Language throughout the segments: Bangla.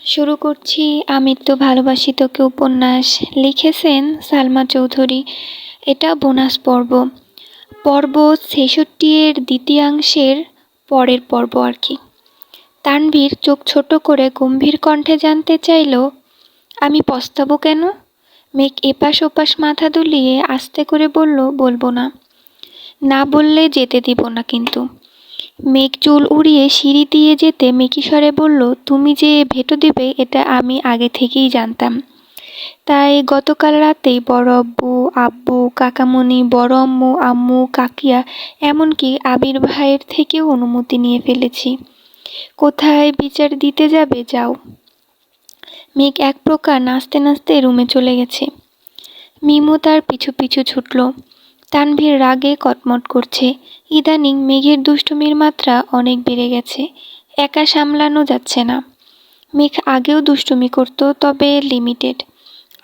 শুরু করছি আমি তো ভালোবাসি তোকে উপন্যাস। লিখেছেন সালমা চৌধুরী। এটা বোনাস পর্ব, পর্ব ৬৬ এর দ্বিতীয়াংশের পরের পর্ব আর কি। তানভীর চোখ ছোট করে গম্ভীর কণ্ঠে জানতে চাইল, আমি পস্তাবো কেন? মেঘ এপাশ ওপাশ মাথা দুলিয়ে আস্তে করে বলল, বলবো না। না বললে যেতে দিব না কিন্তু। মেঘ চুল উড়িয়ে সিঁড়ি দিয়ে যেতে মেকি স্বরে বলল, তুমি যে ভেটো দিবে এটা আমি আগে থেকেই জানতাম। তাই গতকাল রাতেই বড় আব্বু, আব্বু, কাকামণি, বড় আম্মু, আম্মু, কাকিয়া, এমনকি আবির ভাইয়ের থেকেও অনুমতি নিয়ে ফেলেছি। কোথায় বিচার দিতে যাবে যাও। মেঘ এক প্রকার নাচতে নাচতে রুমে চলে গেছে। মিমু তার পিছু পিছু ছুটল। তানভীর রাগে কটমট করছে। ইদানিং মেঘের দুষ্টুমির মাত্রা অনেক বেড়ে গেছে, একা সামলানো যাচ্ছে না। মেঘ আগেও দুষ্টুমি করত, তবে লিমিটেড।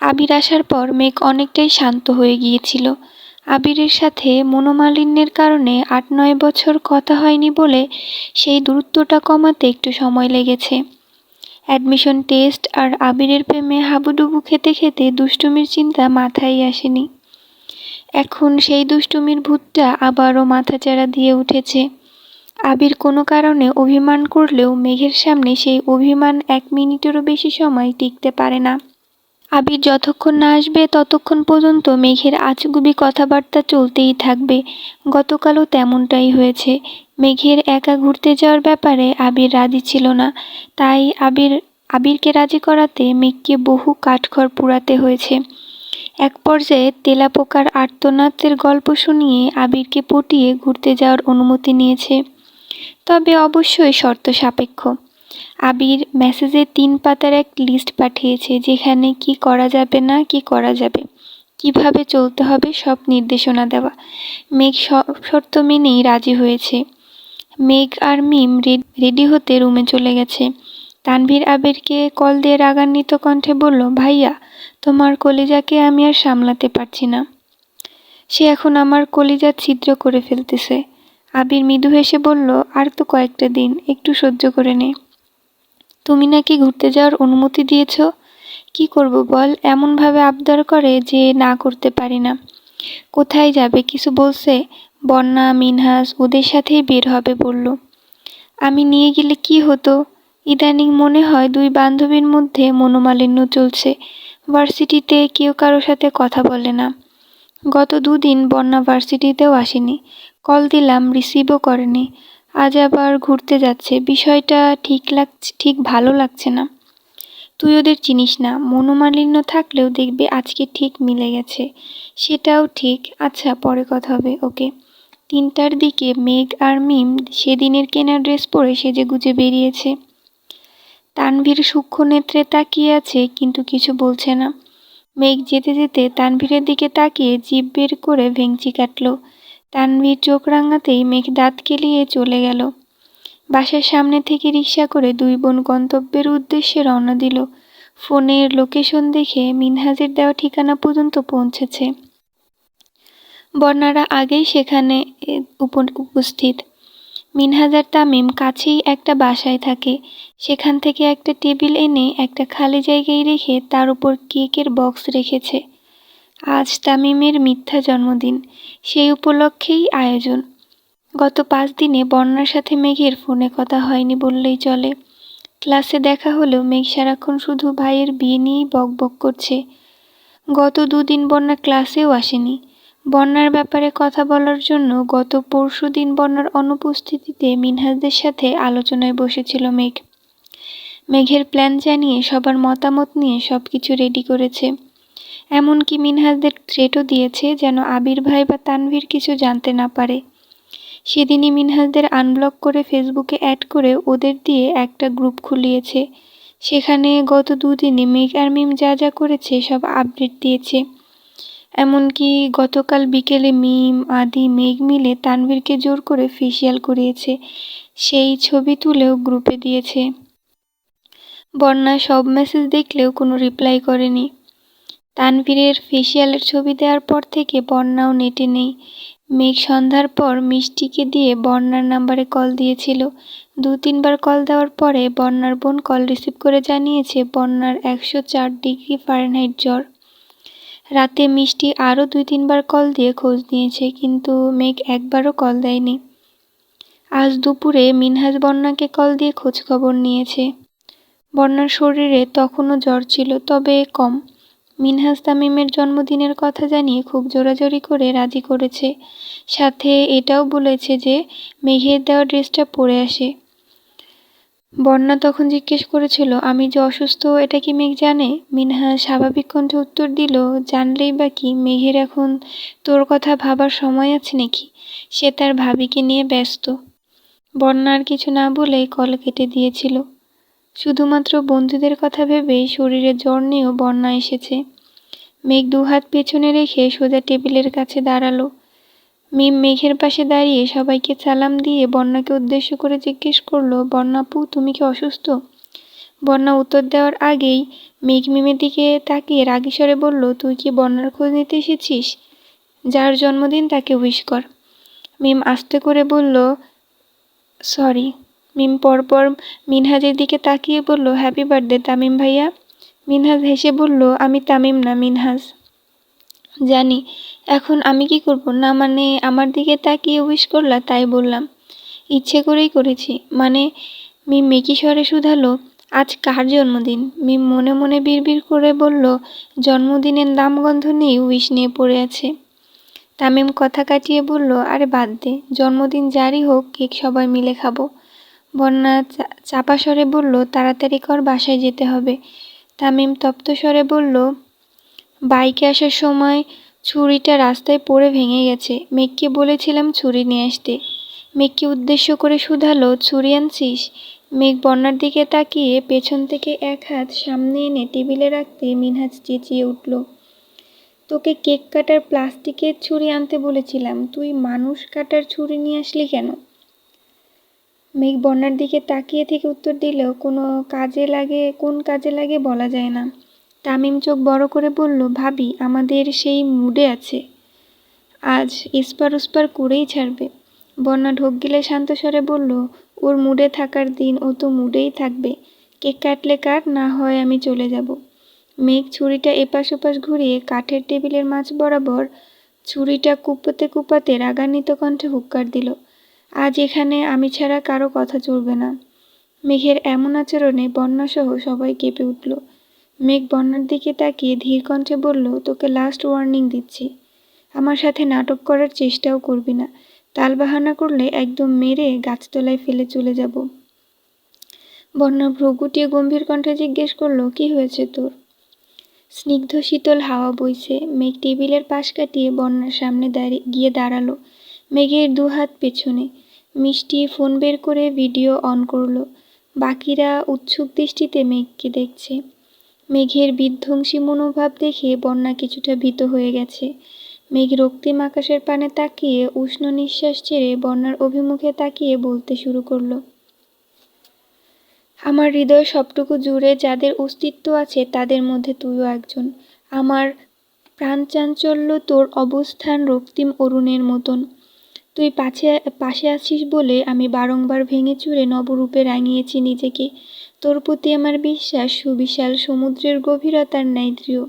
আবির আসার পর মেঘ অনেকটাই শান্ত হয়ে গিয়েছিল। আবিরের সাথে মনোমালিন্যের কারণে ৮-৯ বছর কথা হয়নি বলে সেই দূরত্বটা কমাতে একটু সময় লেগেছে। অ্যাডমিশন টেস্ট আর আবিরের প্রেমে হাবুডুবু খেতে খেতে দুষ্টুমির চিন্তা মাথায় আসেনি। এখন সেই দুষ্টুমির ভূতটা আবারও মাথাচাড়া দিয়ে উঠেছে। আবির কোনো কারণে অভিমান করলেও মেঘের সামনে সেই অভিমান ১ মিনিটেরও বেশি সময় টিকতে পারে না। আবির যতক্ষণ না আসবে ততক্ষণ পর্যন্ত মেঘের আজগুবি কথাবার্তা চলতেই থাকবে। গতকালও তেমনটাই হয়েছে। মেঘের একা ঘুরতে যাওয়ার ব্যাপারে আবির রাজি ছিল না, তাই আবিরকে রাজি করাতে মেঘকে বহু কাঠখড় পোড়াতে হয়েছে। এক পর্যায়ে তেলাপোকার আর্তনাদের গল্প শুনিয়ে আবিরকে পটিয়ে ঘুরতে যাওয়ার অনুমতি নিয়েছে, তবে অবশ্যই শর্ত সাপেক্ষ। আবির মেসেজে ৩ পাতার এক লিস্ট পাঠিয়েছে, যেখানে কি করা যাবে না কি করা যাবে, কিভাবে চলতে হবে সব নির্দেশনা দেওয়া। মেঘ শর্ত মেনেই রাজি হয়েছে। মেঘ আর মিম রেডি হতে রুমে চলে গেছে। তানভীর আবিরকে কল দিয়ে রাগান্বিত কণ্ঠে বলল, ভাইয়া, তোমার কলিজাকে আমি আর সামলাতে পারছি না। সে এখন আমার কলিজা ছিদ্র করে ফেলতেছে। আবির মৃদু হেসে বলল, আর তো কয়েকটা দিন, একটু সহ্য করে নে। তুমি নাকি ঘুরতে যাওয়ার অনুমতি দিয়েছ? কি করব বল, এমনভাবে আবদার করে যে না করতে পারি না। কোথায় যাবে কিছু বলছে? বন্যা, মিনহাস ওদের সাথেই বের হবে বলল। আমি নিয়ে গেলে কি হতো? ইদানিং মনে হয় ২ বান্ধবীর মধ্যে মনোমালিন্য চলছে। ভার্সিটিতে কেউ কারো সাথে কথা বলে না। গত ২ দিন বন্যা ভার্সিটিতেও আসেনি। কল দিলাম, রিসিভও করেনি। আজ আবার ঘুরতে যাচ্ছে। বিষয়টা ঠিক ভালো লাগছে না। তুই ওদের চিনিস না, মনোমালিন্য থাকলেও দেখবি আজকে ঠিক মিলে গেছে। সেটাও ঠিক। আচ্ছা, পরে কথা হবে, ওকে। ৩টার দিকে মেঘ আর মিম সেদিনের কেনা ড্রেস পরে সেজেগুজে বেরিয়েছে। তানভীর সূক্ষ্ম নেত্রে তাকিয়ে আছে, কিন্তু কিছু বলছে না। মেঘ যেতে যেতে তানভীরের দিকে তাকিয়ে জিভ বের করে ভেংচি কাটল। তানভীর চোখ রাঙাতেই মেঘ দাঁত কেলিয়ে চলে গেল। বাসার সামনে থেকে রিকশা করে ২ বোন গন্তব্যের উদ্দেশ্যে রওনা দিল। ফোনের লোকেশন দেখে মিনহাজের দেওয়া ঠিকানা পর্যন্ত পৌঁছেছে। বন্যারা আগেই সেখানে উপস্থিত। মিনহাজ আর তামিম কাছেই একটা বাসায় থাকে। সেখান থেকে একটা টেবিল এনে একটা খালি জায়গায় রেখে তার উপর কেকের বক্স রেখেছে। আজ তামিমের মিথ্যা জন্মদিন, সেই উপলক্ষেই আয়োজন। গত ৫ দিনে বন্যার সাথে মেঘের ফোনে কথা হয়নি বললেই চলে। ক্লাসে দেখা হলেও মেঘ সারাক্ষণ শুধু ভাইয়ের বিয়ে নিয়েই বকবক করছে। গত ২ দিন বন্যা ক্লাসেও আসেনি। বন্যার ব্যাপারে কথা বলার জন্য গত পরশুদিন বন্যার অনুপস্থিতিতে মিনহাজদের সাথে আলোচনায় বসেছিল মেঘ। মেঘের প্ল্যান জানিয়ে সবার মতামত নিয়ে সবকিছু রেডি করেছে। এমনকি মিনহাজদের থ্রেটও দিয়েছে যেন আবির ভাই বা তানভীর কিছু জানতে না পারে। সেদিনই মিনহাজদের আনব্লক করে ফেসবুকে অ্যাড করে ওদের দিয়ে একটা গ্রুপ খুলিয়েছে। সেখানে গত ২ দিনে মেঘ আর মিম যা যা করেছে সব আপডেট দিয়েছে। এমনকি গতকাল বিকেলে মিম, আদি, মেঘ মিলে তানভীরকে জোর করে ফেসিয়াল করিয়েছে, সেই ছবি তুলেও গ্রুপে দিয়েছে। বন্যা সব মেসেজ দেখলেও কোনো রিপ্লাই করেনি। তানভীরের ফেসিয়ালের ছবি দেওয়ার পর থেকে বন্যাও নেটে নেই। মেঘ সন্ধ্যার পর মিষ্টিকে দিয়ে বন্যার নাম্বারে কল দিয়েছিল। 2-3 বার কল দেওয়ার পরে বন্যার বোন কল রিসিভ করে জানিয়েছে বন্যার 104 ডিগ্রি ফারেনহাইট জ্বর। রাতে মিষ্টি আরও 2-3 বার কল দিয়ে খোঁজ নিয়েছে, কিন্তু মেঘ একবারও কল দেয়নি। আজ দুপুরে মিনহাজ বন্যাকে কল দিয়ে খোঁজ খবর নিয়েছে। বন্যার শরীরে তখনও জ্বর ছিল, তবে কম। মিনহাজ তামিমের জন্মদিনের কথা জানিয়ে খুব জোরাজোরি করে রাজি করেছে, সাথে এটাও বলেছে যে মেঘের দেওয়া ড্রেসটা পরে আসে। বন্যা তখন জিজ্ঞেস করেছিল, আমি যে অসুস্থ এটা কি মেঘ জানে? মিনহাজ স্বাভাবিক কণ্ঠে উত্তর দিল, জানলেই বা কি, মেঘের এখন তোর কথা ভাবার সময় আছে নাকি? সে তার ভাবিকে নিয়ে ব্যস্ত। বন্যা আর কিছু না বলেই কল কেটে দিয়েছিল। শুধুমাত্র বন্ধুদের কথা ভেবেই শরীরে জ্বর নিয়েও বন্যা এসেছে। মেঘ 2 হাত পেছনে রেখে সোজা টেবিলের কাছে দাঁড়ালো। মিম মেঘের পাশে দাঁড়িয়ে সবাইকে সালাম দিয়ে বন্যাকে উদ্দেশ্য করে জিজ্ঞেস করলো, বন্যাপু তুমি কি অসুস্থ? বন্যা উত্তর দেওয়ার আগেই মেঘ মিমের দিকে তাকিয়ে রাগী স্বরে বলল, তুই কি বন্যার খোঁজ নিতে এসেছিস? যার জন্মদিন তাকে উইশ কর। মিম আস্তে করে বলল, সরি। মিম পরপর মিনহাজের দিকে তাকিয়ে বলল, হ্যাপি বার্থডে তামিম ভাইয়া। মিনহাজ হেসে বলল, আমি তামিম না, মিনহাজ। জানি। এখন আমি কি করব? না মানে আমার দিকে তাকিয়ে উইশ করলা তাই বললাম। ইচ্ছে করেই করেছি। মানে? মিম মেকি স্বরে শুধালো, আজ কার জন্মদিন? মিম মনে মনে বিড়বিড় করে বলল, জন্মদিনের নামগন্ধ নেই, উইশ নিয়ে পড়ে আছে। তামিম কথা কাটিয়ে বলল, আরে বাদ দে, জন্মদিন যারই হোক কেক সবাই মিলে খাবো। বন্যা চাপা স্বরে বলল, তাড়াতাড়ি কর, বাসায় যেতে হবে। তামিম তপ্ত স্বরে বলল, বাইকে আসার সময় ছুরিটা রাস্তায় পড়ে ভেঙে গেছে। মেঘকে বলেছিলাম ছুরি নিয়ে আসতে। মেঘকে উদ্দেশ্য করে শুধালো, ছুরি আনছিস? মেঘ বন্যার দিকে তাকিয়ে পেছন থেকে এক হাত সামনে এনে টেবিলে রাখতে মিনহাজ চেঁচিয়ে উঠল, তোকে কেক কাটার প্লাস্টিকের ছুরি আনতে বলেছিলাম, তুই মানুষ কাটার ছুরি নিয়ে আসলি কেন? মেঘ বন্যার দিকে তাকিয়ে থেকে উত্তর দিলেও কোন কাজে লাগে বলা যায় না। তামিম চোখ বড় করে বলল, ভাবি আমাদের সেই মুডে আছে, আজ ইস্পার উস্পার করেই ছাড়বে। বন্যা ঢোক গিলে শান্ত স্বরে বলল, ওর মুডে থাকার দিন ও তো মুডেই থাকবে। কেক কাটলে কাট, না হয় আমি চলে যাব। মেঘ ছুরিটা এপাশ ওপাশ ঘুরিয়ে কাঠের টেবিলের মাঝ বরাবর ছুরিটা কুপাতে কুপাতে রাগান্বিত কণ্ঠে হুক্কার দিল, আজ এখানে আমি ছাড়া কারো কথা চলবে না। মেঘের এমন আচরণে বন্যাসহ সবাই কেঁপে উঠল। মেঘ বন্যার দিকে তাকিয়ে ধীর কণ্ঠে বলল, তোকে লাস্ট ওয়ার্নিং দিচ্ছি, আমার সাথে নাটক করার চেষ্টাও করবি না। তালবাহানা করলে একদম মেরে গাছতলায় ফেলে চলে যাব। বন্যা ভ্রু গুটিয়ে গম্ভীর কণ্ঠে জিজ্ঞেস করলো, কি হয়েছে তোর? স্নিগ্ধ শীতল হাওয়া বইছে। মেঘ টেবিলের পাশ কাটিয়ে বন্যার সামনে গিয়ে দাঁড়ালো। মেঘের 2 হাত পেছনে। মিষ্টি ফোন বের করে ভিডিও অন করলো। বাকিরা উৎসুক দৃষ্টিতে মেঘকে দেখছে। মেঘের বিধ্বংসী মনোভাব দেখে বন্যা কিছুটা ভীত হয়ে গেছে। মেঘ রক্তিম আকাশের পানে তাকিয়ে উষ্ণ নিঃশ্বাস ছেড়ে বন্যার অভিমুখে তাকিয়ে বলতে শুরু করলো, আমার হৃদয় সবটুকু জুড়ে যাদের অস্তিত্ব আছে তাদের মধ্যে তুইও একজন। আমার প্রাণচাঞ্চল্য তোর অবস্থান রক্তিম অরুণের মতন। তুই পাশে আছিস বলে আমি বারংবার ভেঙে চুরে নবরূপে রাঙিয়েছি নিজেকে। তোর প্রতি আমার বিশ্বাস সুবিশাল সমুদ্রের গভীরতার ন্যায় দৃঢ়।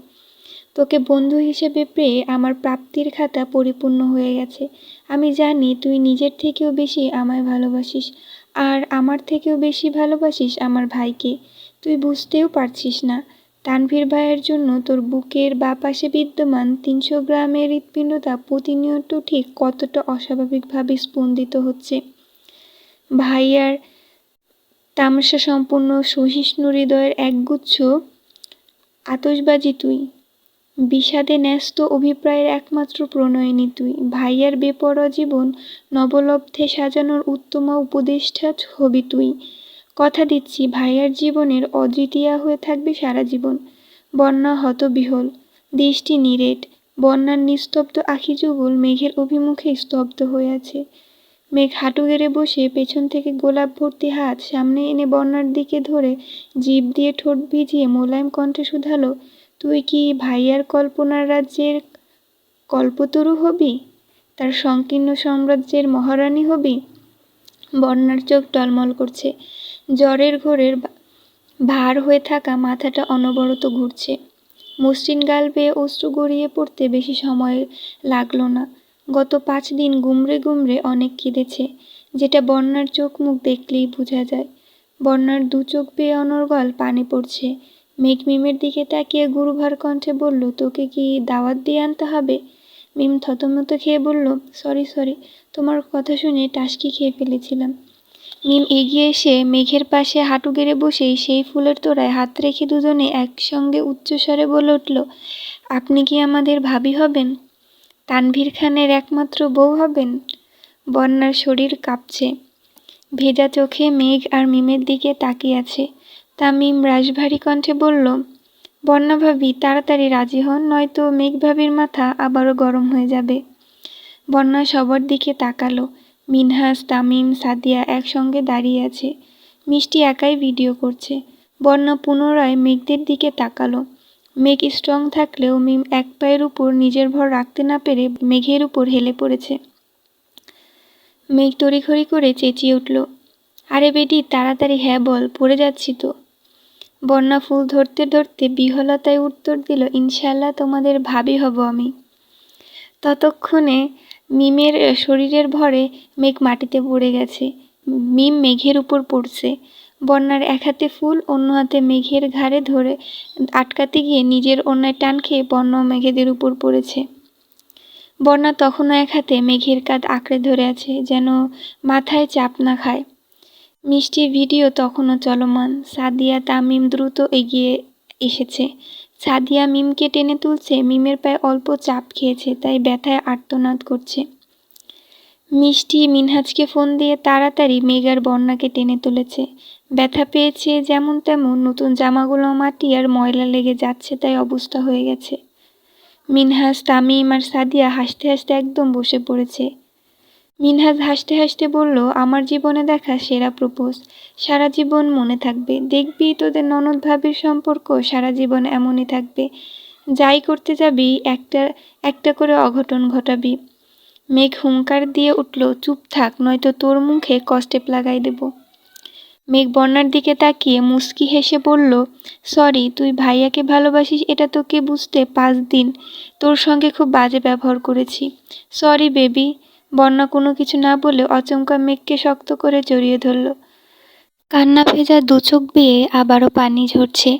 তোকে বন্ধু হিসেবে পেয়ে আমার প্রাপ্তির খাতা পরিপূর্ণ হয়ে গেছে। আমি জানি তুই নিজের থেকেও বেশি আমায় ভালোবাসিস, আর আমার থেকেও বেশি ভালোবাসিস আমার ভাইকে। তুই বুঝতেও পারছিস না, তানভীর ভাইয়ের জন্য তোর বুকের বাঁ পাশে বিদ্যমান 300 গ্রামের হৃৎপিণ্ডটা প্রতিনিয়ত ঠিক কতটা অস্বাভাবিকভাবে স্পন্দিত হচ্ছে। ভাইয়ার তামাশা সম্পূর্ণ সহিষ্ণু হৃদয়ের একগুচ্ছ আতশবাজি তুই। বিষাদে ন্যস্ত অভিপ্রায়ের একমাত্র প্রণয়িনী তুই। ভাইয়ার বেপরোয়া জীবন নবলব্ধে সাজানোর উত্তম উপদেষ্টা হবি তুই। কথা দিচ্ছি ভাইয়ার জীবনের অদ্বিতীয়া হয়ে থাকবে সারা জীবন। বন্যা হতবিহ্বল, দৃষ্টি নিরেট। বন্যার নিস্তব্ধ আখিযুগল মেঘের অভিমুখে স্তব্ধ হয়ে আছে। মেঘ হাঁটু গেড়ে বসে পেছন থেকে গোলাপ ভর্তি হাত সামনে এনে বন্যার দিকে ধরে জিভ দিয়ে ঠোঁট ভিজিয়ে মোলায়েম কণ্ঠে শুধালো, তুই কি ভাইয়ার কল্পনার রাজ্যের কল্পতরু হবি? তার সংকীর্ণ সাম্রাজ্যের মহারানী হবি? বন্যার চোখ টলমল করছে। জ্বরের ঘোরের ভার হয়ে থাকা মাথাটা অনবরত ঘুরছে। মসৃণ গাল বেয়ে অশ্রু গড়িয়ে পড়তে বেশি সময় লাগলো না। গত 5 দিন গুমরে গুমরে অনেক কেঁদেছে, যেটা বন্যার চোখ মুখ দেখলেই বোঝা যায়। বন্যার 2 চোখ বেয়ে অনর্গল পানি পড়ছে। মেঘ মিমের দিকে তাকিয়ে গুরুভার কণ্ঠে বলল, তোকে কি দাওয়াত দিয়ে আনতে হবে? মিম থতমত খেয়ে বলল, সরি, তোমার কথা শুনে টাসকি খেয়ে ফেলেছিলাম। মিম এগিয়ে এসে মেঘের পাশে হাঁটু গেড়ে বসেই সেই ফুলের তোড়ায় হাত রেখে দুজনে একসঙ্গে উচ্চস্বরে বলে উঠল, আপনি কি আমাদের ভাবি হবেন? তানভীর খানের একমাত্র বউ হবেন? বন্যার শরীর কাঁপছে। ভেজা চোখে মেঘ আর মিমের দিকে তাকিয়ে আছে। তামিম রাশভারী কণ্ঠে বলল, বন্যা ভাবি তাড়াতাড়ি রাজি হন, নয়তো মেঘ ভাবির মাথা আবারও গরম হয়ে যাবে। বন্যা সবার দিকে তাকালো। মিনহাস, তামিম, সাদিয়া একসঙ্গে দাঁড়িয়ে আছে। মিষ্টি একাই ভিডিও করছে। বন্যা পুনরায় মেঘদের দিকে তাকালো। মেঘ স্ট্রং থাকলেও মিম এক পায়ের উপর নিজের ভর রাখতে না পেরে মেঘের উপর হেলে পড়েছে। মেঘ তড়িঘড়ি করে চেঁচিয়ে উঠল, আরে বেটি তাড়াতাড়ি হ্যাঁ বল, পড়ে যাচ্ছি তো। বন্যা ফুল ধরতে ধরতে বিহলতায় উত্তর দিল, ইনশাল্লাহ তোমাদের ভাবি হব আমি। ততক্ষণে মিমের শরীরের ভরে মেঘ মাটিতে পড়ে গেছে। মিম মেঘের উপর পড়ছে। বন্যার এক হাতে ফুল, অন্য হাতে মেঘের ঘাড়ে ধরে আটকাতে গিয়ে নিজের অন্যায় টান খেয়ে বন্যা মেঘেদের উপর পড়েছে। বন্যা তখনও এক হাতে মেঘের কাঁধ আঁকড়ে ধরে আছে, যেন মাথায় চাপ না খায়। মিষ্টির ভিডিও তখনও চলমান। সাদিয়া, তামিম দ্রুত এগিয়ে এসেছে। সাদিয়া মিমকে টেনে তুলছে। মিমের পায়ে অল্প চাপ খেয়েছে, তাই ব্যথায় আর্তনাদ করছে। মিষ্টি মিনহাজকে ফোন দিয়ে তাড়াতাড়ি মেঘ আর বন্যাকে টেনে তুলেছে। ব্যথা পেয়েছে যেমন তেমন, নতুন জামাগুলো মাটি আর ময়লা লেগে যাচ্ছে, তাই অবস্থা হয়ে গেছে। মিনহাজ, তামিম আর সাদিয়া হাসতে হাসতে একদম বসে পড়েছে। মিনহাজ হাসতে হাসতে বলল, আমার জীবনে দেখা সেরা প্রপোজ, সারা জীবন মনে থাকবে। দেখবি তোদের ননদ ভাবির সম্পর্ক সারা জীবন এমনই থাকবে। যাই করতে যাবি একটা একটা করে অঘটন ঘটাবি। মেঘ হুঙ্কার দিয়ে উঠল, চুপ থাক, নয়তো তোর মুখে কষ্টেপ লাগাই দেব। মেঘ বন্যার দিকে তাকিয়ে মুচকি হেসে বলল, সরি, তুই ভাইয়াকে ভালোবাসিস এটা তোকে বুঝতে 5 দিন। তোর সঙ্গে খুব বাজে ব্যবহার করেছি। Sorry baby. বন্যা কোনো কিছু না বলে অচমকা মেঘকে শক্ত করে জড়িয়ে ধরল। কান্না ভেজা 2 চোখ বেয়ে আবারও পানি ঝরছে।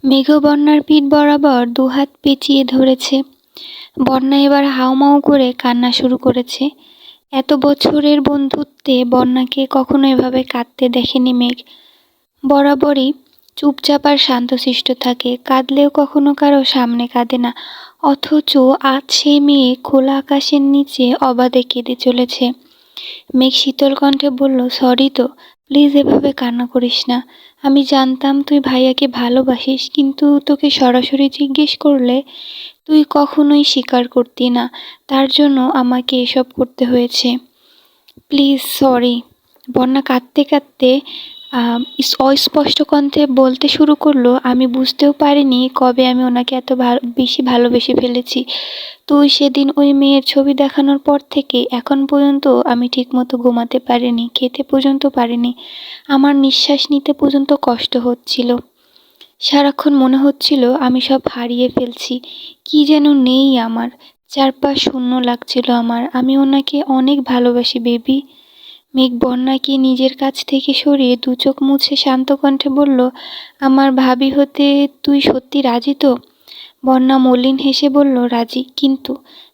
মেঘ বন্যার পিঠ বরাবর 2 হাত পেঁচিয়ে ধরেছে। বন্যা এবার হাউমাউ করে কান্না শুরু করেছে। এত বছরের বন্ধুত্বে বন্যাকে কখনো এভাবে কাঁদতে দেখেনি মেঘ। বরাবরই চুপচাপ আর শান্তশিষ্ট থাকে, কাঁদলেও কখনো কারো সামনে কাঁদে না। অথচ আজ সে মেয়ে খোলা আকাশের নিচে অবাধে কেঁদে চলেছে। মেঘ শীতল কণ্ঠে বলল, সরি তো, প্লিজ এভাবে কান্না করিস না। আমি জানতাম তুই ভাইয়াকে ভালোবাসিস, কিন্তু তোকে সরাসরি জিজ্ঞেস করলে তুই কখনোই স্বীকার করতি না, তার জন্য আমাকে এসব করতে হয়েছে। Please sorry. বন্যা কাঁদতে কাঁদতে অস্পষ্ট কণ্ঠে বলতে শুরু করলো, আমি বুঝতেও পারিনি কবে আমি ওনাকে এত বেশি ভালোবেসে ফেলেছি। তুই সেদিন ওই মেয়ের ছবি দেখানোর পর থেকে এখন পর্যন্ত আমি ঠিকমতো ঘুমাতে পারিনি, খেতে পর্যন্ত পারিনি। আমার নিঃশ্বাস নিতে পর্যন্ত কষ্ট হচ্ছিল। সারাক্ষণ মনে হচ্ছিল আমি সব হারিয়ে ফেলছি, কি যেন নেই আমার, চারপাশ শূন্য লাগছিল আমার। আমি ওনাকে অনেক ভালোবাসি বেবি। মেঘ বন্যাকে নিজের কাছ থেকে সরিয়ে 2 চোখ মুছে শান্ত কণ্ঠে বলল, আমার ভাবি হতে তুই সত্যি রাজি তো? বন্যা মলিন হেসে বলল, রাজি। কিন্তু?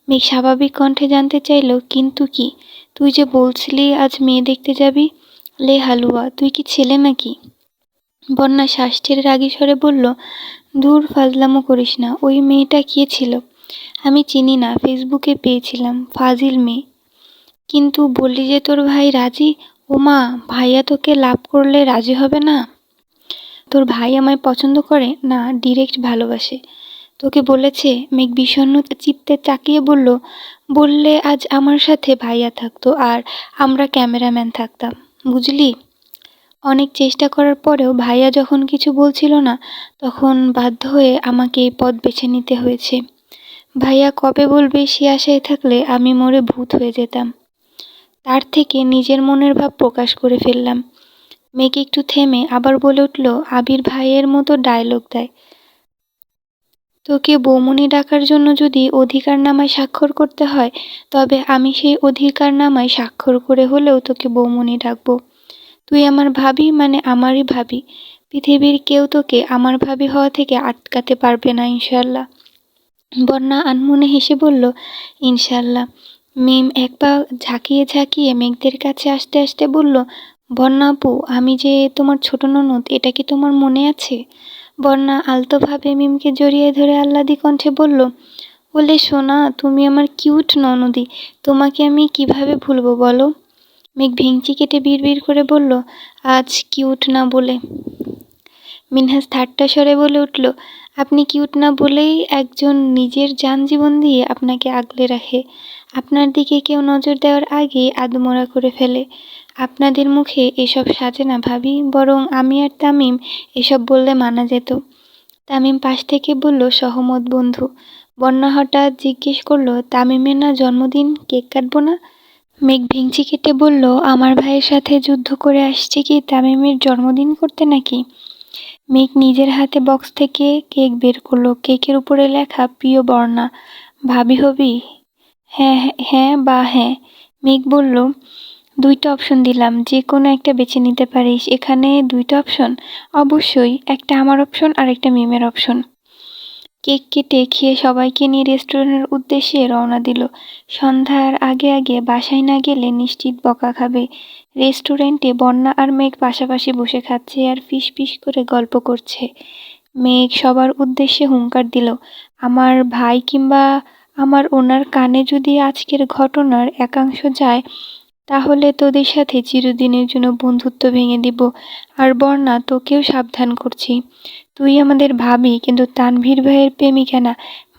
মেঘ স্বাভাবিক কণ্ঠে জানতে চাইল, কিন্তু কি? তুই যে বলছিলি আজ মেয়ে দেখতে যাবি। লে হালুয়া, তুই কি ছেলে নাকি? বন্যা শ্বাস ছেড়ে রাগী স্বরে বলল, দূর ফাজলামো করিস না। ওই মেয়েটা কে ছিল? আমি চিনি না, ফেসবুকে পেয়েছিলাম, ফাজিল মেয়ে। কিন্তু বললি যে তোর ভাই রাজি। ওমা, ভাইয়া তোকে লাভ করলে রাজি হবে না? তোর ভাই আমায় পছন্দ করে না, ডিরেক্ট ভালোবাসে। তোকে বলেছে? মেঘ বিষণ্ণ চিত্তে তাকিয়ে বলল, বললে আজ আমার সাথে ভাইয়া থাকতো আর আমরা ক্যামেরাম্যান থাকতাম, বুঝলি? অনেক চেষ্টা করার পরেও ভাইয়া যখন কিছু বলছিল না, তখন বাধ্য হয়ে আমাকে এই পথ বেছে নিতে হয়েছে। ভাইয়া কবে বলবে সে আশায় থাকলে আমি মরে ভূত হয়ে যেতাম। তার থেকে নিজের মনের ভাব প্রকাশ করে ফেললাম। মেঘ একটু থেমে আবার বলে উঠল, আবির ভাইয়ের মতো ডায়লগ দেয়, তোকে বৌমনি ডাকার জন্য যদি অধিকারনামায় স্বাক্ষর করতে হয়, তবে আমি সেই অধিকারনামায় স্বাক্ষর করে হলেও তোকে বৌমনি ডাকবো। তুই আমার ভাবি মানে আমারই ভাবি। পৃথিবীর কেউ তোকে আমার ভাবি হওয়া থেকে আটকাতে পারবে না ইনশাল্লাহ। বন্যা আনমনে হেসে বলল, ইনশাল্লাহ। মিম এক পা ঝাঁকিয়ে ঝাঁকিয়ে মেঘদের কাছে আসতে আসতে বলল, বন্যা আপু, আমি যে তোমার ছোট ননদ, এটা কি তোমার মনে আছে? বন্যা আলতোভাবে মিমকে জড়িয়ে ধরে আহ্লাদি কণ্ঠে বলল, বলে সোনা, তুমি আমার কিউট ননদি, তোমাকে আমি কিভাবে ভুলবো বলো? মেঘ ভেঙচি কেটে বিড়বিড় করে বলল, আজ কিউট না বলে। মিনহাস ঠাট্টা স্বরে বলে উঠল, আপনি কিউট না বলেই একজন নিজের জান জীবন দিয়ে আপনাকে আগলে রাখে। আপনার দিকে কেউ নজর দেওয়ার আগেই আদমরা করে ফেলে। আপনাদের মুখে এসব সাজে না ভাবি, বরং আমি আর তামিম এসব বললে মানা যেত। তামিম পাশ থেকে বলল, সহমত বন্ধু। বন্যা হঠাৎ জিজ্ঞেস করল, তামিমের না জন্মদিন, কেক কাটবো না? মেঘ ভেঙচি কেটে বলল, আমার ভাইয়ের সাথে যুদ্ধ করে আসছে কি তামিমের জন্মদিন করতে নাকি? মেঘ নিজের হাতে বক্স থেকে কেক বের করলো। কেকের উপরে লেখা, প্রিয় বর্ণা, ভাবি হবি? হ্যাঁ হ্যাঁ বা হ্যাঁ। মেঘ বলল, দুইটা অপশন দিলাম, যে কোনো একটা বেছে নিতে পারিস। এখানে দুইটা অপশন? অবশ্যই, একটা আমার অপশন আর একটা মিমের অপশন। কেক কেটে খেয়ে সবাইকে নিয়ে রেস্টুরেন্টের উদ্দেশ্যে রওনা দিল। সন্ধ্যার আগে আগে বাসায় না গেলে নিশ্চিত বকা খাবে। রেস্টুরেন্টে বন্যা আর মেঘ পাশাপাশি বসে খাচ্ছে আর ফিস ফিস করে গল্প করছে। মেঘ সবার উদ্দেশ্যে হুংকার দিল, আমার ভাই কিংবা আমার ওনার কানে যদি আজকের ঘটনার একাংশ যায়, তাহলে তোদের সাথে চিরদিনের জন্য বন্ধুত্ব ভেঙে দিব। আর বর্ণা, তোকেও সাবধান করছি, তুই আমাদের ভাবি, কিন্তু তানভীর ভাইয়ের প্রেমিকা না।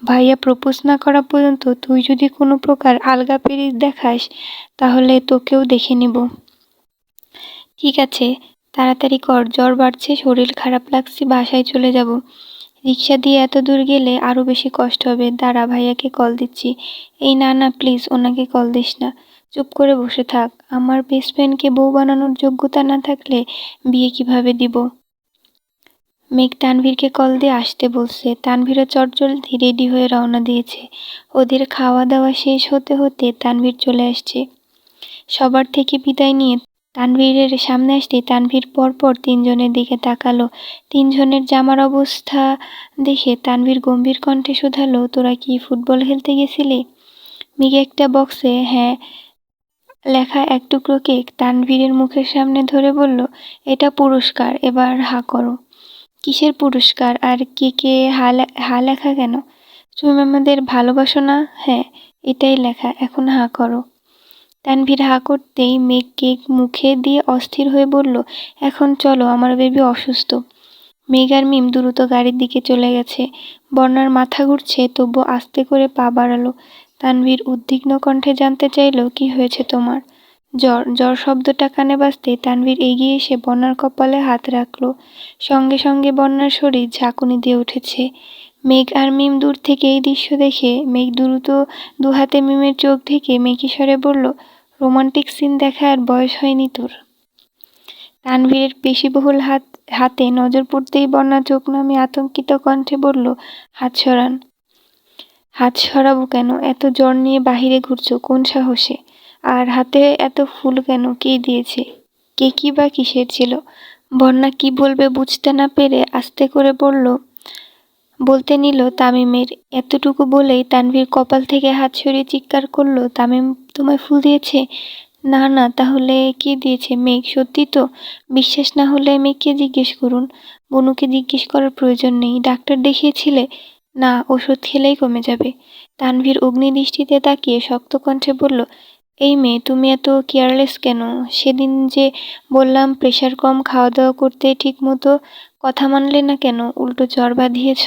ভাইয়া প্রপোজ না করা পর্যন্ত তুই যদি কোনো প্রকার আলগা পেরিস দেখাস, তাহলে তোকেও দেখে নিব। ঠিক আছে, তাড়াতাড়ি কর, জ্বর বাড়ছে, শরীর খারাপ লাগছে, বাসায় চলে যাব। রিক্সা দিয়ে এত দূর গেলে আরও বেশি কষ্ট হবে। দাঁড়া, ভাইয়াকে কল দিচ্ছি। এই না না, প্লিজ ওনাকে কল দিস না, চুপ করে বসে থাক। আমার বেস্ট ফ্রেন্ডকে বউ বানানোর যোগ্যতা না থাকলে বিয়ে কিভাবে দিব? মেঘ তানভীরকে কল দিয়ে আসতে বলছে। তানভীরও চটজলদি রেডি হয়ে রওনা দিয়েছে। ওদের খাওয়া দাওয়া শেষ হতে হতে তানভীর চলে আসছে। সবার থেকে বিদায় নিয়ে তানভীরের সামনে আসতেই তানভীর পরপর তিনজনের দিকে তাকালো। তিনজনের জামার অবস্থা দেখে তানভীর গম্ভীর কণ্ঠে শুধালো, তোরা কি ফুটবল খেলতে গেছিলি? মেঘ একটা বক্সে হ্যাঁ লেখা এক টুকরো কেক তানভীরের মুখের সামনে ধরে বলল, এটা পুরস্কার, এবার হা করো। কিসের পুরস্কার? আর কেকে হা লেখা কেন? তুমি আমাদের ভালোবাসো না? হ্যাঁ, এটাই লেখা, এখন হা করো। তানভীর হা করতেই মেঘ কেক মুখে দিয়ে অস্থির হয়ে বলল, এখন চলো, আমার বেবি অসুস্থ। মেঘ আর মিম দ্রুত গাড়ির দিকে চলে গেছে। বন্যার মাথা ঘুরছে, তবু আস্তে করে পা বাড়ালো। তানভীর উদ্বিগ্ন কণ্ঠে জানতে চাইল, কি হয়েছে তোমার? জ্বর। জ্বর শব্দটা কানে বাজতে তানভীর এগিয়ে এসে বন্যার কপালে হাত রাখলো। সঙ্গে সঙ্গে বন্যার শরীর ঝাঁকুনি দিয়ে উঠেছে। মেঘ আর মিম দূর থেকে এই দৃশ্য দেখে মেঘ দ্রুত দুহাতে মিমের চোখ ঢেকে মেকি স্বরে বলল, রোমান্টিক সিন দেখার বয়স হয়নি তোর। তানভীরের পেশিবহুল হাতে নজর পড়তেই বন্যা চোখ নামিয়ে আতঙ্কিত কণ্ঠে বলল, হাত সরান। হাত সরাবো কেন? এত জ্বর নিয়ে বাহিরে ঘুরছো কোন সাহসে? আর হাতে এত ফুল কেন? কে দিয়েছে? কে কি বা কিসের ছিল? বন্যা কি বলবে বুঝতে না পেরে আস্তে করে বলতে নিল তামিমের। এতটুকু বলেই তানভীর কপাল থেকে হাত সরিয়ে চিৎকার করলো, তামিম তোমায় ফুল দিয়েছে? না না, তাহলে কে দিয়েছে? মেঘ, সত্যি তো? বিশ্বাস না হলে মেঘকে জিজ্ঞেস করুন। বনুকে জিজ্ঞেস করার প্রয়োজন নেই। ডাক্তার দেখিয়েছিলে? না, ওষুধ খেলেই কমে যাবে। তানভীর অগ্নিদৃষ্টিতে তাকিয়ে শক্ত কণ্ঠে বলল, এই মেয়ে, তুমি এত কেয়ারলেস কেন? সেদিন যে বললাম প্রেশার কম, খাওয়া দাওয়া করতে ঠিক মতো, কথা মানলে না কেন? উল্টো জ্বর বাঁধিয়েছ।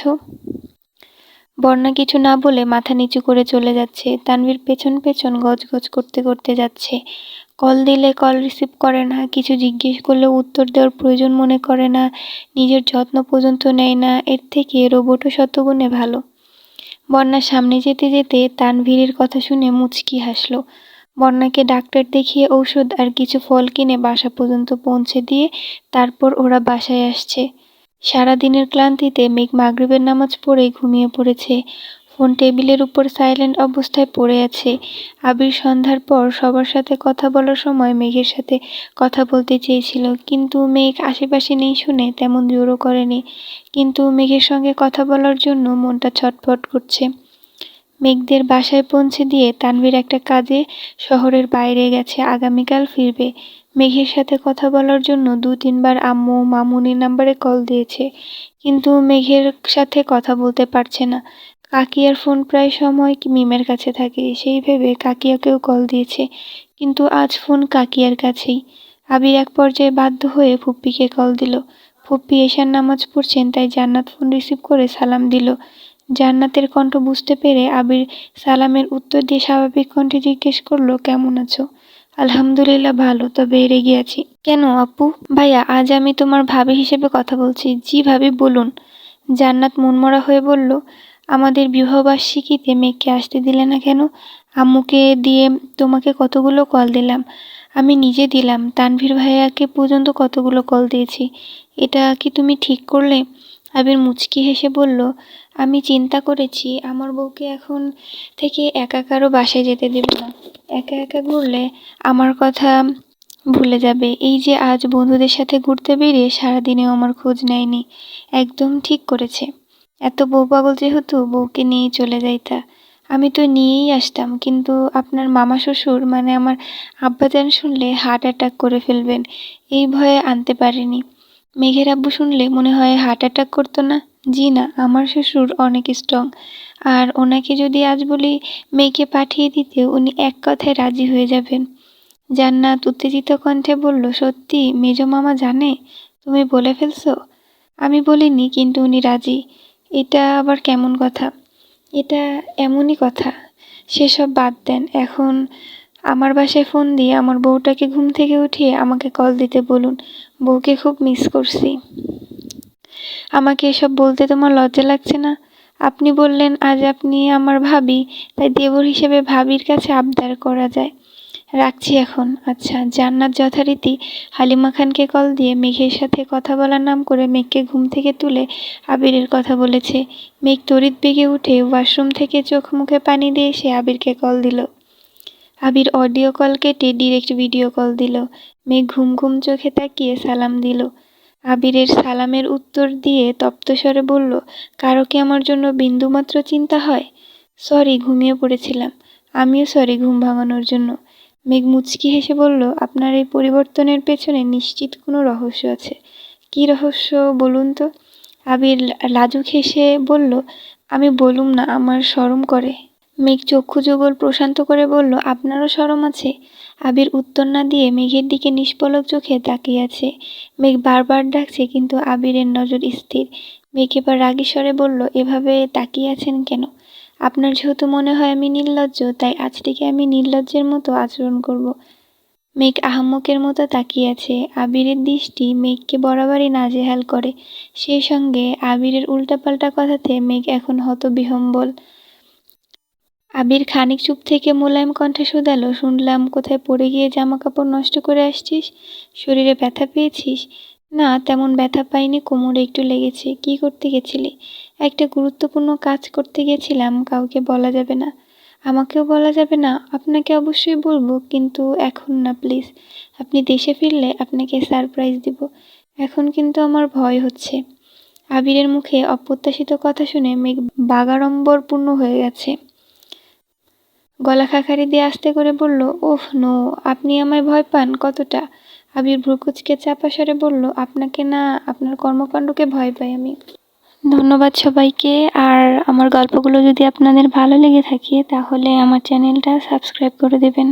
বন্যা কিছু না বলে মাথা নিচু করে চলে যাচ্ছে। তানভীর পেছন পেছন গজগজ করতে করতে যাচ্ছে। কল দিলে কল রিসিভ করে না, কিছু জিজ্ঞেস করলে উত্তর দেওয়ার প্রয়োজন মনে করে না, নিজের যত্ন পর্যন্ত নেয় না। এর থেকে রোবটও শতগুণে ভালো। বন্যার সামনে যেতে যেতে তানভীরের কথা শুনে মুচকি হাসল। বন্যাকে ডাক্তার দেখিয়ে ঔষধ আর কিছু ফল কিনে বাসা পর্যন্ত পৌঁছে দিয়ে তারপর ওরা বাসায় আসছে। সারাদিনের ক্লান্তিতে মেঘ মাগরিবের নামাজ পড়ে ঘুমিয়ে পড়েছে। ফোন টেবিলের উপর সাইলেন্ট অবস্থায় পড়ে আছে। আবির সন্ধ্যার পর সবার সাথে কথা বলার সময় মেঘের সাথে কথা বলতে চেয়েছিল, কিন্তু মেঘ আশেপাশে নেই শুনে তেমন জোরও করেনি। কিন্তু মেঘের সঙ্গে কথা বলার জন্য মনটা ছটফট করছে। মেঘদের বাসায় পৌঁছে দিয়ে তানভীর একটা কাজে শহরের বাইরে গেছে, আগামীকাল ফিরবে। মেঘের সাথে কথা বলার জন্য 2-3 বার আম্মু মামুনির নাম্বারে কল দিয়েছে, কিন্তু মেঘের সাথে কথা বলতে পারছে না। কাকিয়ার ফোন প্রায় সময় মিমের কাছে থাকে, সেই ভেবে কাকিয়াকেও কল দিয়েছে, কিন্তু আজ ফোন কাকিয়ার কাছেই। আবির এক পর্যায়ে বাধ্য হয়ে ফুপ্পিকে কল দিল। ফুপ্পি এশার নামাজ পড়ছেন, তাই জান্নাত ফোন রিসিভ করে সালাম দিল। জান্নাতের কণ্ঠ বুঝতে পেরে আবির সালামের উত্তর দিয়ে স্বাভাবিক কণ্ঠে জিজ্ঞেস করলো, কেমন আছো? আলহামদুলিল্লাহ ভালো, তবে রেগে আছি। কেন আপু? ভাইয়া, আজ আমি তোমার ভাবি হিসেবে কথা বলছি। জি ভাবি, বলুন। জান্নাত মনমরা হয়ে বলল, আমাদের বিবাহবার্ষিকীতে মেঘকে আসতে দিলে না কেন? আম্মুকে দিয়ে তোমাকে কতগুলো কল দিলাম, আমি নিজে দিলাম, তানভীর ভাইয়াকে পর্যন্ত কতগুলো কল দিয়েছি। এটা কি তুমি ঠিক করলে? আবির মুচকি হেসে বলল, আমি চিন্তা করেছি আমার বউকে এখন থেকে একা কারো বাসায় যেতে দেব না। একা একা ঘুরলে আমার কথা ভুলে যাবে। এই যে আজ বন্ধুদের সাথে ঘুরতে বেরিয়ে সারাদিনেও আমার খোঁজ নেয়নি। একদম ঠিক করেছে। এত বউ পাগল যেহেতু বউকে নিয়েই চলে যাইতা। আমি তো নিয়েই আসতাম, কিন্তু আপনার মামা শ্বশুর মানে আমার আব্বাজান শুনলে হার্ট অ্যাটাক করে ফেলবেন, এই ভয়ে আনতে পারিনি। মেঘের আব্বু শুনলে মনে হয় হার্ট অ্যাটাক করতো না? জি না, আমার শ্বশুর অনেক স্ট্রং, আর ওনাকে যদি আজ বলি মেয়েকে পাঠিয়ে দিতে, উনি এক কথায় রাজি হয়ে যাবেন। জান্নাত উত্তেজিত কণ্ঠে বলল, সত্যি মেজো মামা জানে? তুমি বলে ফেলছো? আমি বলিনি, কিন্তু উনি রাজি। এটা আবার কেমন কথা? এটা এমনই কথা। সেসব বাদ দেন, এখন আমার বাসায় ফোন দিয়ে আমার বউটাকে ঘুম থেকে উঠিয়ে আমাকে কল দিতে বলুন। বউকে খুব মিস করছি। আমাকে এসব বলতে তোমার লজ্জা লাগছে না? আপনি বললেন আজ আপনি আমার ভাবি, তাই দেবর হিসেবে ভাবির কাছে আবদার করা যায়। রাখছি এখন। আচ্ছা। জান্নাত যথারীতি হালিমা খানকে কল দিয়ে মেঘের সাথে কথা বলার নাম করে মেঘকে ঘুম থেকে তুলে আবিরের কথা বলেছে। মেঘ তড়িৎ বেগে উঠে ওয়াশরুম থেকে চোখ মুখে পানি দিয়ে এসে আবিরকে কল দিল। আবির অডিও কল কেটে ডিরেক্ট ভিডিও কল দিল। মেঘ ঘুম ঘুম চোখে তাকিয়ে সালাম দিল। আবিরের সালামের উত্তর দিয়ে তপ্ত স্বরে বলল, কারো কি আমার জন্য বিন্দুমাত্র চিন্তা হয়? সরি, ঘুমিয়ে পড়েছিলাম। আমিও সরি ঘুম ভাঙানোর জন্য। মেঘ মুচকি হেসে বলল, আপনার এই পরিবর্তনের পেছনে নিশ্চিত কোনো রহস্য আছে। কী রহস্য বলুন তো? আবির লাজুক হেসে বলল, আমি বলুম না, আমার শরম করে। মেঘ চক্ষু যুগল প্রশান্ত করে বলল, আপনারও শরম আছে? আবির উত্তর না দিয়ে মেঘের দিকে নিষ্পলক চোখে তাকিয়ে আছে। মেঘ বারবার ডাকছে, কিন্তু আবিরের নজর স্থির। মেঘ এবার রাগী স্বরে বলল, এভাবে তাকিয়ে আছেন কেন? আপনার যেহেতু মনে হয় আমি নির্লজ্জ, তাই আজ থেকে আমি নির্লজ্জের মতো আচরণ করব। মেঘ আহাম্মকের মতো তাকিয়ে আছে। আবিরের দৃষ্টি মেঘকে বরাবরই নাজেহাল করে। সেই সঙ্গে আবিরের উল্টাপাল্টা কথাতে মেঘ এখন হতবিহ্বল। আবির খানিক চুপ থেকে মোলায়েম কণ্ঠে শুধালো, শুনলাম কোথায় পড়ে গিয়ে জামা কাপড় নষ্ট করে আসছিস? শরীরে ব্যথা পেয়েছিস? না, তেমন ব্যথা পাইনি, কোমরে একটু লেগেছে। কি করতে গেছিলি? একটা গুরুত্বপূর্ণ কাজ করতে গেছিলাম, কাউকে বলা যাবে না। আমাকেও বলা যাবে না? আপনাকে অবশ্যই বলবো, কিন্তু এখন না প্লিজ। আপনি দেশে ফিরলে আপনাকে সারপ্রাইজ দিব। এখন কিন্তু আমার ভয় হচ্ছে। আবিরের মুখে অপ্রত্যাশিত কথা শুনে মেঘ বাগাড়ম্বরপূর্ণ হয়ে গেছে। গলা খাকারি দিয়ে আস্তে করে বলল, ওহ নো, আপনি আমায় ভয় পান? কতটা? আবির ভ্রুকুচকে চাপা স্বরে বলল, আপনাকে না, আপনার কর্মকাণ্ডকে ভয় পাই আমি। ধন্যবাদ সবাইকে। আর আমার গল্পগুলো যদি আপনাদের ভালো লেগে থাকে তাহলে আমার চ্যানেলটা সাবস্ক্রাইব করে দেবেন।